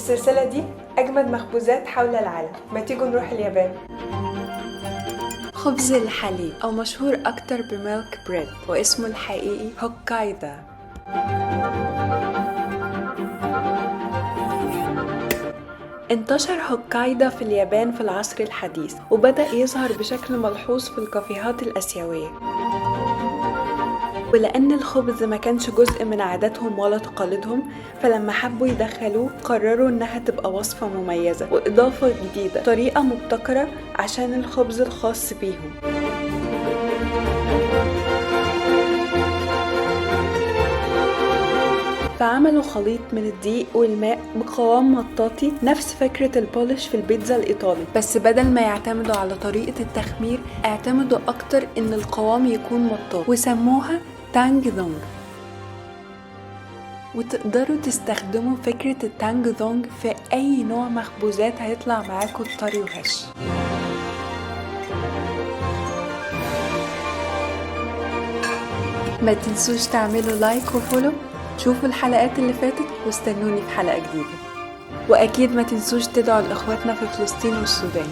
السلسلة دي أجمد مخبوزات حول العالم. ما تيجوا نروح اليابان. خبز الحليب أو مشهور أكتر بميلك بريد واسمه الحقيقي هوكايدا. انتشر هوكايدا في اليابان في العصر الحديث وبدأ يظهر بشكل ملحوظ في الكافيهات الآسيوية، ولأن الخبز ما كانش جزء من عاداتهم ولا تقاليدهم، فلما حبوا يدخلوه قرروا إنها تبقى وصفة مميزة وإضافة جديدة، طريقة مبتكرة عشان الخبز الخاص بيهم. فعملوا خليط من الدقيق والماء بقوام مطاطي، نفس فكرة البولش في البيتزا الإيطالي، بس بدل ما يعتمدوا على طريقة التخمير اعتمدوا أكتر إن القوام يكون مطاط، وسموها تانج دونج. وتقدروا تستخدموا فكرة التانج دونج في أي نوع مخبوزات هيطلع معاكم طري وهش. ما تنسوش تعملوا لايك وفولو، شوفوا الحلقات اللي فاتت واستنوني في حلقة جديدة. وأكيد ما تنسوش تدعوا لإخواتنا في فلسطين والسودان.